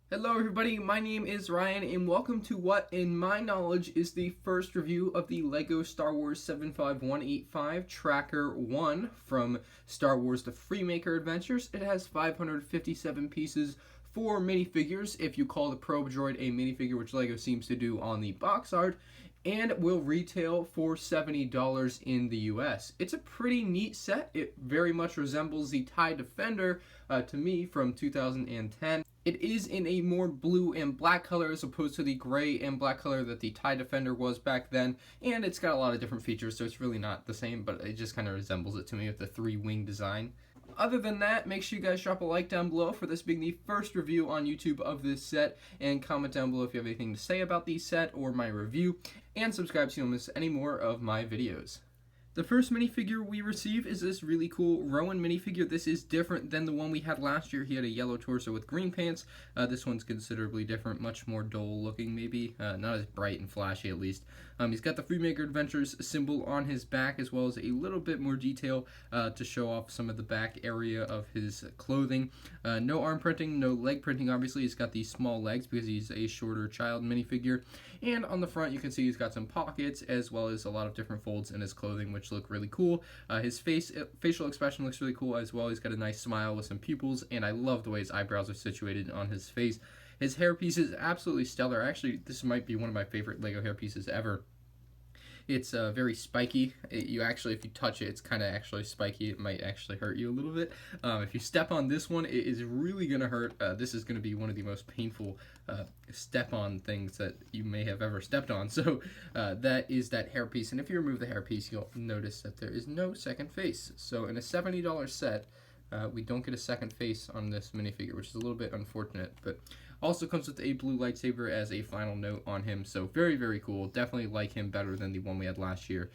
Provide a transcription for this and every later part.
Hello everybody, my name is Ryan and welcome to what, in my knowledge, is the first review of the LEGO Star Wars 75185 Tracker 1 from Star Wars The Freemaker Adventures. It has 557 pieces, 4 minifigures, if you call the Probe Droid a minifigure, which LEGO seems to do on the box art, and will retail for $70 in the US. It's a pretty neat set. It very much resembles the TIE Defender to me from 2010. It is in a more blue and black color as opposed to the gray and black color that the TIE Defender was back then, and it's got a lot of different features, so it's really not the same, but it just kind of resembles it to me with the 3-wing design. Other than that, make sure you guys drop a like down below for this being the first review on YouTube of this set, and comment down below if you have anything to say about the set or my review, and subscribe so you don't miss any more of my videos. The first minifigure we receive is this really cool Rowen minifigure. This is different than the one we had last year. He had a yellow torso with green pants. This one's considerably different, much more dull looking maybe, not as bright and flashy at least. He's got the Freemaker Adventures symbol on his back, as well as a little bit more detail to show off some of the back area of his clothing. No arm printing, no leg printing obviously. He's got these small legs because he's a shorter child minifigure. And on the front you can see he's got some pockets as well as a lot of different folds in his clothing, which look really cool. His facial expression looks really cool as well. He's got a nice smile with some pupils, and I love the way his eyebrows are situated on his face. His hairpiece is absolutely stellar. Actually, this might be one of my favorite LEGO hairpieces ever. It's very spiky. If you touch it, it's kind of actually spiky. It might actually hurt you a little bit. If you step on this one, it is really going to hurt. This is going to be one of the most painful step-on things that you may have ever stepped on. So that is that hairpiece. And if you remove the hairpiece, you'll notice that there is no second face. So in a $70 set, we don't get a second face on this minifigure, which is a little bit unfortunate, but also comes with a blue lightsaber as a final note on him, so very, very cool. Definitely like him better than the one we had last year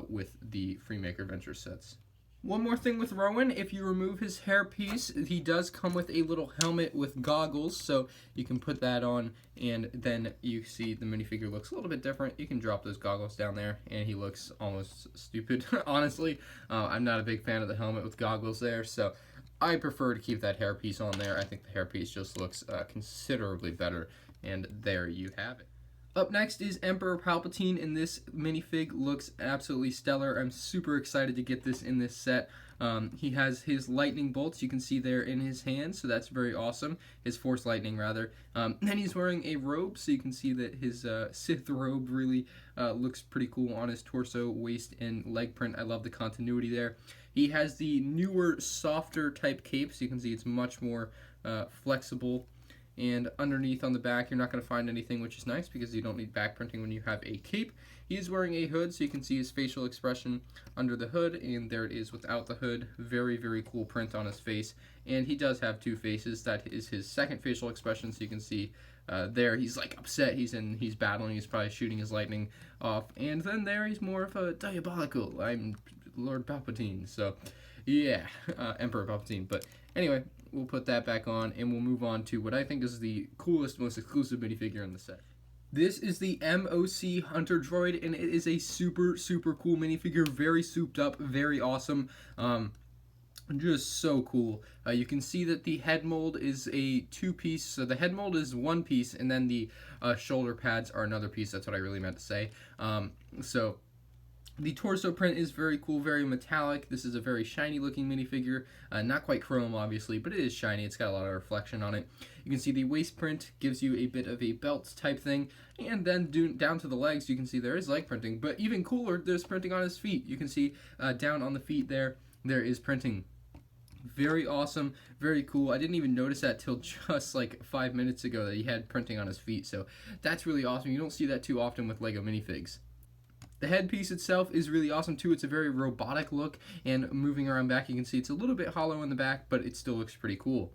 with the Freemaker Adventures sets. One more thing with Rowan, if you remove his hairpiece, he does come with a little helmet with goggles, so you can put that on, and then you see the minifigure looks a little bit different. You can drop those goggles down there, and he looks almost stupid, honestly. I'm not a big fan of the helmet with goggles there, so I prefer to keep that hairpiece on there. I think the hairpiece just looks considerably better, and there you have it. Up next is Emperor Palpatine, and this minifig looks absolutely stellar. I'm super excited to get this in this set. He has his lightning bolts, you can see there in his hand, so that's very awesome. His force lightning, rather. Then he's wearing a robe, so you can see that his Sith robe really looks pretty cool on his torso, waist, and leg print. I love the continuity there. He has the newer, softer type cape, so you can see it's much more flexible. And underneath on the back, you're not going to find anything, which is nice because you don't need back printing when you have a cape. He is wearing a hood, so you can see his facial expression under the hood, and there it is without the hood. Very, very cool print on his face. And he does have two faces. That is his second facial expression, so you can see there he's like upset, he's battling, he's probably shooting his lightning off. And then there he's more of a diabolical, I'm Lord Palpatine, so yeah, Emperor Palpatine. But anyway, we'll put that back on, and we'll move on to what I think is the coolest, most exclusive minifigure in the set. This is the M-OC Hunter Droid, and it is a super, super cool minifigure, very souped up, very awesome. Just so cool. You can see that the head mold is a 2-piece, so the head mold is 1 piece, and then the shoulder pads are another piece. That's what I really meant to say. So the torso print is very cool, very metallic. This is a very shiny looking minifigure. Not quite chrome, obviously, but it is shiny. It's got a lot of reflection on it. You can see the waist print gives you a bit of a belt type thing. And then down to the legs, you can see there is leg printing. But even cooler, there's printing on his feet. You can see down on the feet there is printing. Very awesome, very cool. I didn't even notice that till just like 5 minutes ago that he had printing on his feet. So that's really awesome. You don't see that too often with LEGO minifigs. The headpiece itself is really awesome too. It's a very robotic look, and moving around back you can see it's a little bit hollow in the back, but it still looks pretty cool.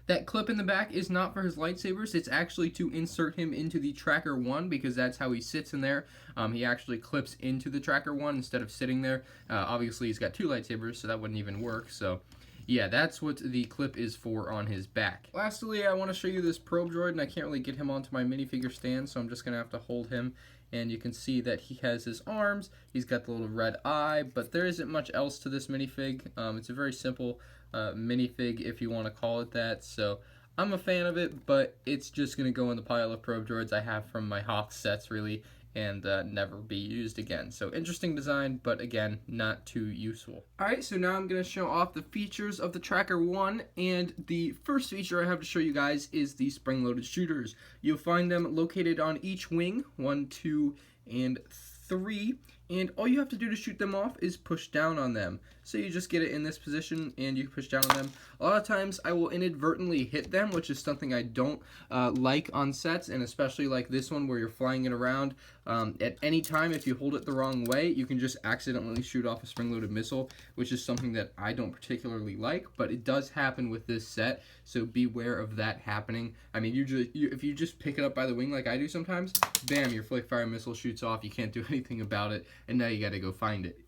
That clip in the back is not for his lightsabers. It's actually to insert him into the Tracker 1 because that's how he sits in there. He actually clips into the Tracker 1 instead of sitting there. Obviously he's got 2 lightsabers, so that wouldn't even work. So yeah, that's what the clip is for on his back. Lastly, I want to show you this Probe Droid, and I can't really get him onto my minifigure stand, so I'm just going to have to hold him. And you can see that he has his arms, he's got the little red eye, but there isn't much else to this minifig. It's a very simple minifig, if you want to call it that. So I'm a fan of it, but it's just going to go in the pile of Probe Droids I have from my Hoth sets, really, and never be used again. So interesting design, but again, not too useful. Alright, so now I'm going to show off the features of the Tracker 1, and the first feature I have to show you guys is the spring-loaded shooters. You'll find them located on each wing, 1, 2, and 3, and all you have to do to shoot them off is push down on them. So you just get it in this position and you push down on them. A lot of times I will inadvertently hit them, which is something I don't like on sets, and especially like this one where you're flying it around. At any time, if you hold it the wrong way, you can just accidentally shoot off a spring-loaded missile, which is something that I don't particularly like, but it does happen with this set, so beware of that happening. I mean, if you just pick it up by the wing like I do sometimes, bam, your flick fire missile shoots off, you can't do anything about it, and now you gotta go find it.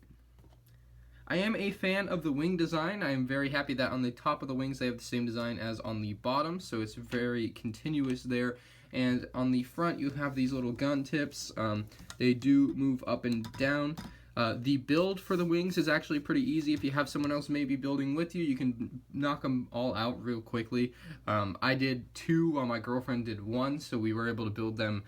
I am a fan of the wing design. I am very happy that on the top of the wings they have the same design as on the bottom, so it's very continuous there. And on the front you have these little gun tips. They do move up and down. The build for the wings is actually pretty easy. If you have someone else maybe building with you, you can knock them all out real quickly. I did 2 while my girlfriend did 1, so we were able to build them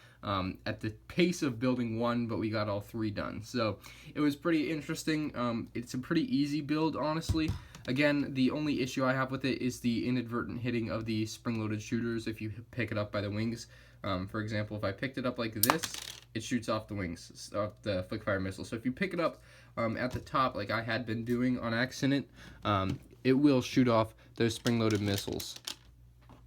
at the pace of building 1, but we got all 3 done. So it was pretty interesting. It's a pretty easy build, honestly. Again, the only issue I have with it is the inadvertent hitting of the spring-loaded shooters if you pick it up by the wings. For example, if I picked it up like this, it shoots off the wings, off the flick-fire missile. So if you pick it up at the top like I had been doing on accident, it will shoot off those spring-loaded missiles.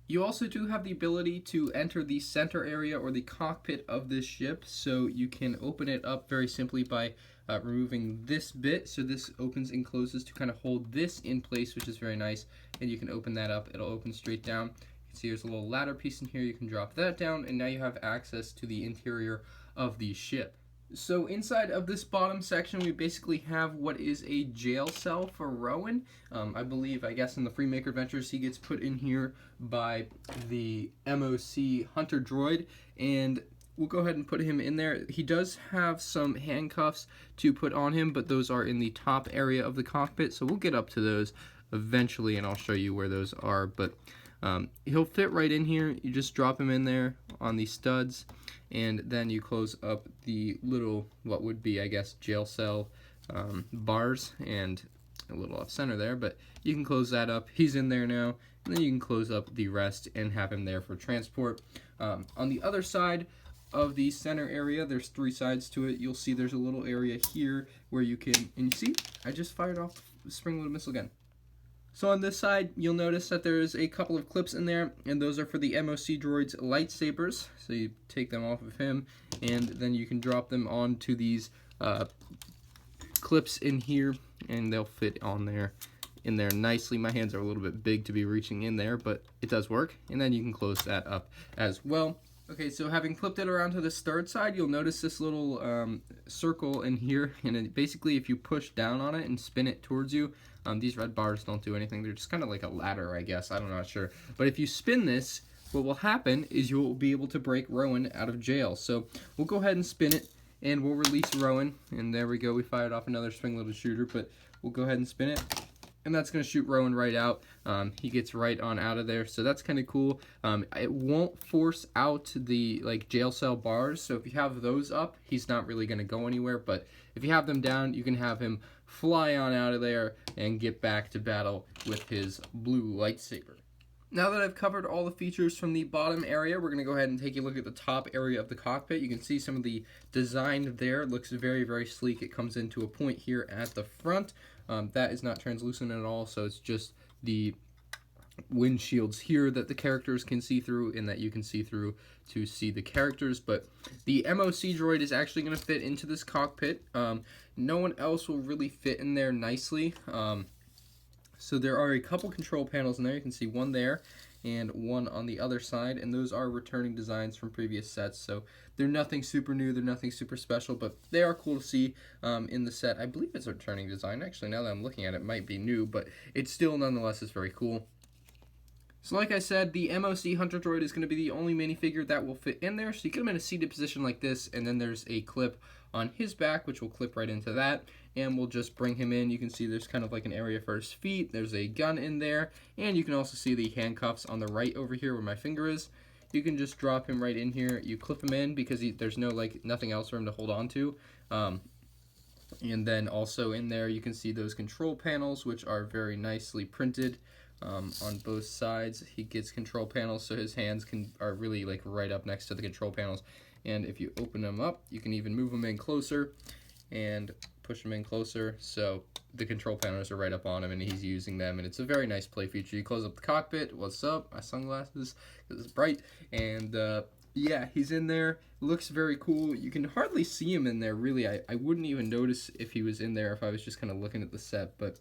You also do have the ability to enter the center area or the cockpit of this ship, so you can open it up very simply by removing this bit. So this opens and closes to kind of hold this in place, which is very nice, and you can open that up. It'll open straight down. You can see there's a little ladder piece in here. You can drop that down, and now you have access to the interior of the ship. So inside of this bottom section, we basically have what is a jail cell for Rowan. I guess in the Freemaker Adventures, he gets put in here by the M-OC Hunter Droid, and we'll go ahead and put him in there. He does have some handcuffs to put on him, but those are in the top area of the cockpit, so we'll get up to those eventually, and I'll show you where those are, but he'll fit right in here. You just drop him in there on these studs, and then you close up the little, what would be, I guess, jail cell bars, and a little off center there, but you can close that up. He's in there now, and then you can close up the rest and have him there for transport. On the other side of the center area, there's 3 sides to it. You'll see there's a little area here where you can, and you see, I just fired off the spring-loaded missile gun. So on this side, you'll notice that there's a couple of clips in there, and those are for the M-OC Droid's lightsabers. So you take them off of him, and then you can drop them onto these clips in here, and they'll fit on there, in there nicely. My hands are a little bit big to be reaching in there, but it does work. And then you can close that up as well. Okay, so having flipped it around to this third side, you'll notice this little circle in here, and basically if you push down on it and spin it towards you, these red bars don't do anything. They're just kind of like a ladder, I guess. I'm not sure. But if you spin this, what will happen is you'll be able to break Rowan out of jail. So we'll go ahead and spin it, and we'll release Rowan, and there we go. We fired off another spring-loaded shooter, but we'll go ahead and spin it. And that's going to shoot Rowan right out. He gets right on out of there, so that's kind of cool. It won't force out the jail cell bars, so if you have those up, he's not really going to go anywhere, but if you have them down, you can have him fly on out of there and get back to battle with his blue lightsaber. Now that I've covered all the features from the bottom area, we're going to go ahead and take a look at the top area of the cockpit. You can see some of the design there. It looks very, very sleek. It comes into a point here at the front. That is not translucent at all, so it's just the windshields here that the characters can see through and that you can see through to see the characters. But the M-OC Droid is actually going to fit into this cockpit. No one else will really fit in there nicely. So there are a couple control panels in there. You can see one there and one on the other side, and those are returning designs from previous sets, so they're nothing super new, they're nothing super special, but they are cool to see in the set. I believe it's a returning design. Actually, now that I'm looking at it, it might be new, but it still nonetheless is very cool. So like I said, the M-OC Hunter Droid is going to be the only minifigure that will fit in there. So you get him in a seated position like this, and then there's a clip on his back, which will clip right into that, and we'll just bring him in. You can see there's kind of like an area for his feet. There's a gun in there, and you can also see the handcuffs on the right over here where my finger is. You can just drop him right in here. You clip him in because there's no nothing else for him to hold on to. And then also in there you can see those control panels, which are very nicely printed on both sides. He gets control panels, so his hands are really like right up next to the control panels. And if you open them up, you can even move them in closer and push them in closer, so the control panels are right up on him and he's using them, and it's a very nice play feature. You close up the cockpit. What's up? My sunglasses, because it's bright. And yeah, he's in there. Looks very cool. You can hardly see him in there, really. I wouldn't even notice if he was in there if I was just kind of looking at the set, but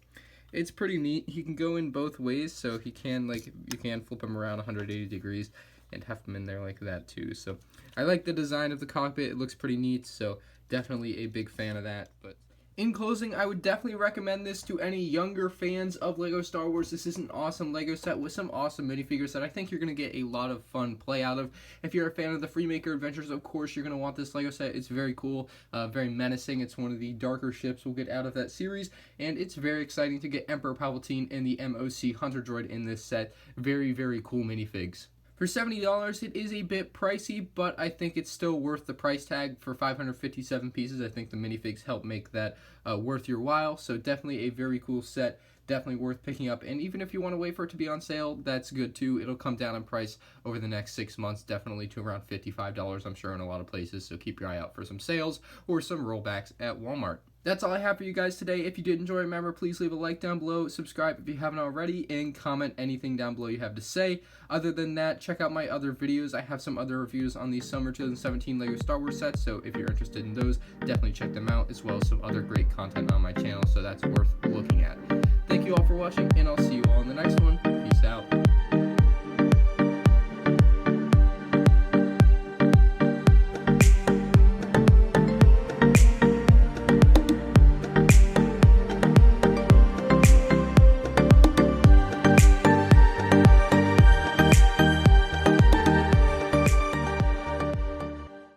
it's pretty neat. He can go in both ways, so he can, you can flip him around 180 degrees and have him in there like that too. So I like the design of the cockpit. It looks pretty neat, so definitely a big fan of that. But in closing, I would definitely recommend this to any younger fans of LEGO Star Wars. This is an awesome LEGO set with some awesome minifigures that I think you're going to get a lot of fun play out of. If you're a fan of the Freemaker Adventures, of course, you're going to want this LEGO set. It's very cool, very menacing. It's one of the darker ships we'll get out of that series, and it's very exciting to get Emperor Palpatine and the M-OC Hunter Droid in this set. Very, very cool minifigs. For $70, it is a bit pricey, but I think it's still worth the price tag. For 557 pieces, I think the minifigs help make that worth your while. So definitely a very cool set, definitely worth picking up. And even if you want to wait for it to be on sale, that's good too. It'll come down in price over the next 6 months, definitely to around $55, I'm sure, in a lot of places. So keep your eye out for some sales or some rollbacks at Walmart. That's all I have for you guys today. If you did enjoy, remember, please leave a like down below, subscribe if you haven't already, and comment anything down below you have to say. Other than that, check out my other videos. I have some other reviews on the Summer 2017 LEGO Star Wars sets, so if you're interested in those, definitely check them out, as well as some other great content on my channel, so that's worth looking at. Thank you all for watching, and I'll see you all in the next one. Peace out.